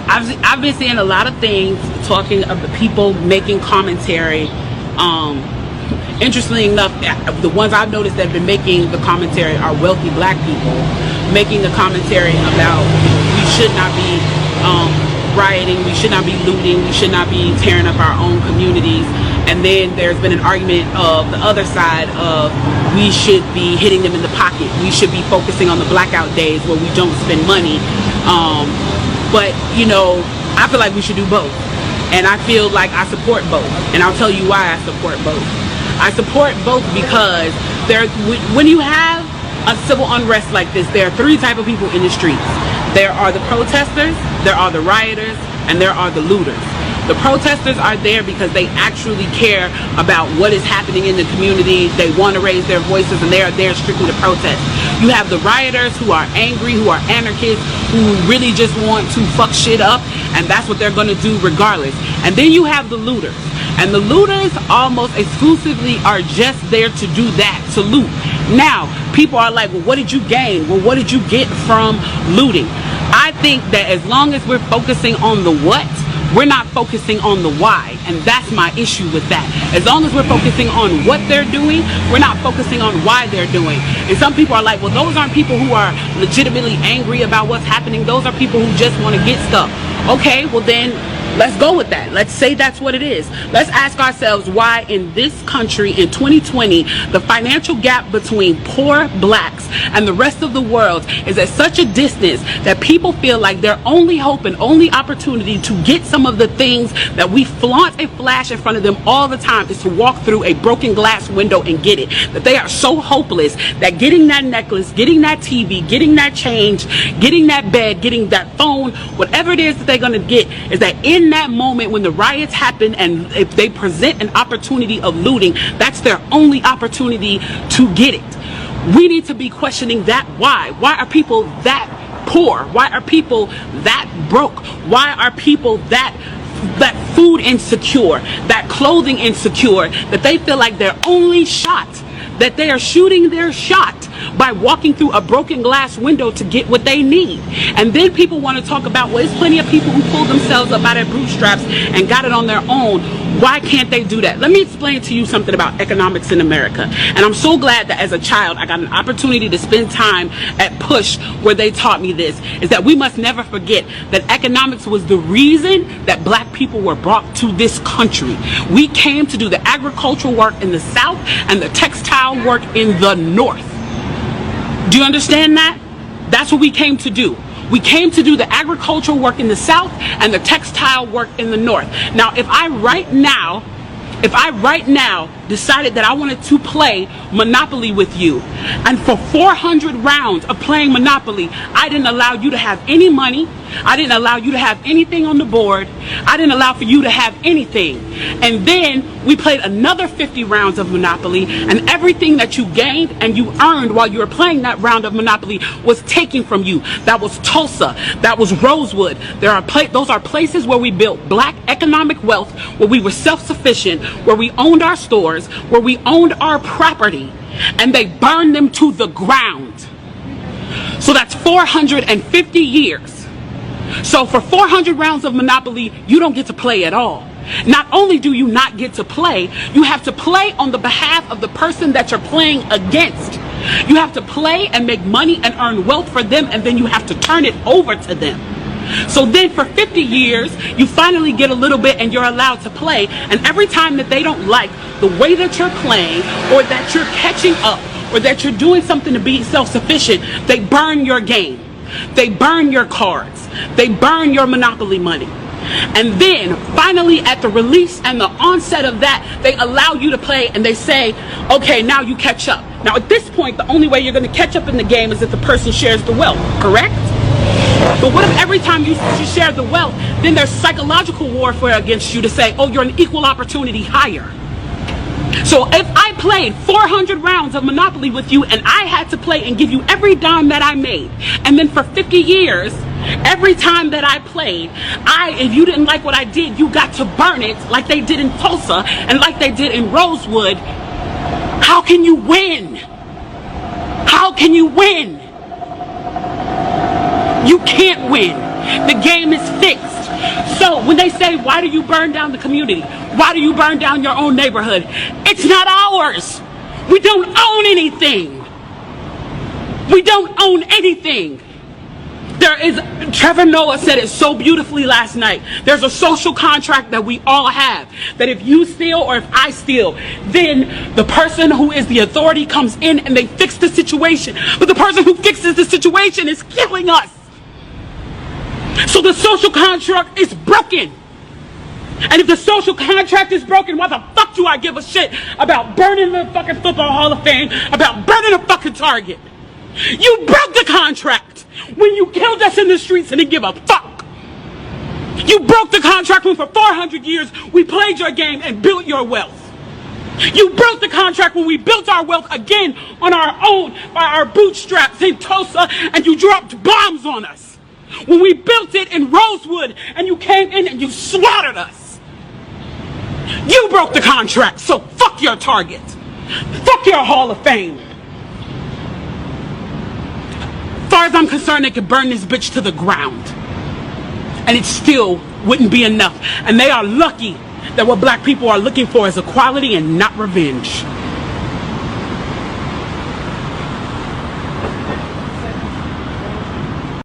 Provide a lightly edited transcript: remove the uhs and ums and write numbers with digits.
I've been seeing a lot of things talking of the people making commentary. Interestingly enough, the ones I've noticed that have been making the commentary are wealthy black people making the commentary about we should not be rioting, we should not be looting, we should not be tearing up our own communities. And then there's been an argument of the other side of we should be hitting them in the pocket. We should be focusing on the blackout days where we don't spend money. But, you know, I feel like we should do both. And I feel like I support both. And I'll tell you why I support both. I support both because when you have a civil unrest like this, there are three types of people in the streets. There are the protesters, there are the rioters, and there are the looters. The protesters are there because they actually care about what is happening in the community. They want to raise their voices, and they are there strictly to protest. You have the rioters who are angry, who are anarchists, who really just want to fuck shit up, and that's what they're going to do regardless. And then you have the looters. And the looters almost exclusively are just there to do that, to loot. Now, people are like, well, what did you gain? Well, what did you get from looting? I think that as long as we're focusing on the what, we're not focusing on the why, and that's my issue with that. As long as we're focusing on what they're doing, we're not focusing on why they're doing. And some people are like, well, those aren't people who are legitimately angry about what's happening. Those are people who just want to get stuff. Okay, well then, let's go with that. Let's say that's what it is. Let's ask ourselves why in this country in 2020, the financial gap between poor blacks and the rest of the world is at such a distance that people feel like their only hope and only opportunity to get some of the things that we flaunt and flash in front of them all the time is to walk through a broken glass window and get it. That they are so hopeless that getting that necklace, getting that TV, getting that change, getting that bed, getting that phone, whatever it is that they're going to get, is that in that moment when the riots happen and if they present an opportunity of looting, that's their only opportunity to get it. We need to be questioning that why. Why are people that poor? Why are people that broke? Why are people that food insecure, that clothing insecure, that they feel like their only shot, that they are shooting their shot by walking through a broken glass window to get what they need? And then people want to talk about, well, there's plenty of people who pulled themselves up by their bootstraps and got it on their own. Why can't they do that? Let me explain to you something about economics in America. And I'm so glad that as a child I got an opportunity to spend time at Push where they taught me this, is that we must never forget that economics was the reason that black people were brought to this country. We came to do the agricultural work in the South and the textile work in the North. Do you understand that? That's what we came to do. We came to do the agricultural work in the South and the textile work in the North. Now, if I right now decided that I wanted to play Monopoly with you, and for 400 rounds of playing Monopoly, I didn't allow you to have any money, I didn't allow you to have anything on the board, I didn't allow for you to have anything, and then we played another 50 rounds of Monopoly, and everything that you gained and you earned while you were playing that round of Monopoly was taken from you. That was Tulsa, that was Rosewood. Those are places where we built black economic wealth, where we were self-sufficient, where we owned our stores, where we owned our property, and they burned them to the ground. So that's 450 years. So for 400 rounds of Monopoly, you don't get to play at all. Not only do you not get to play, you have to play on the behalf of the person that you're playing against. You have to play and make money and earn wealth for them, and then you have to turn it over to them. So then for 50 years, you finally get a little bit and you're allowed to play. And every time that they don't like the way that you're playing, or that you're catching up, or that you're doing something to be self-sufficient, they burn your game. They burn your cards. They burn your Monopoly money. And then finally at the release and the onset of that, they allow you to play and they say, okay, now you catch up. Now at this point, the only way you're going to catch up in the game is if the person shares the wealth, correct? But what if every time you share the wealth, then there's psychological warfare against you to say, oh, you're an equal opportunity hire. So if I played 400 rounds of Monopoly with you and I had to play and give you every dime that I made, and then for 50 years, every time that I played, if you didn't like what I did, you got to burn it like they did in Tulsa and like they did in Rosewood, how can you win? How can you win? You can't win. The game is fixed. So when they say, why do you burn down the community? Why do you burn down your own neighborhood? It's not ours. We don't own anything. We don't own anything. Trevor Noah said it so beautifully last night. There's a social contract that we all have. That if you steal or if I steal, then the person who is the authority comes in and they fix the situation. But the person who fixes the situation is killing us. So the social contract is broken. And if the social contract is broken, why the fuck do I give a shit about burning the fucking Football Hall of Fame, about burning a fucking Target? You broke the contract when you killed us in the streets and didn't give a fuck. You broke the contract when for 400 years we played your game and built your wealth. You broke the contract when we built our wealth again on our own by our bootstraps in Tulsa and you dropped bombs on us. When we built it in Rosewood and you came in and you slaughtered us. You broke the contract, so fuck your Target. Fuck your Hall of Fame. As far as I'm concerned, they could burn this bitch to the ground. And it still wouldn't be enough. And they are lucky that what black people are looking for is equality and not revenge.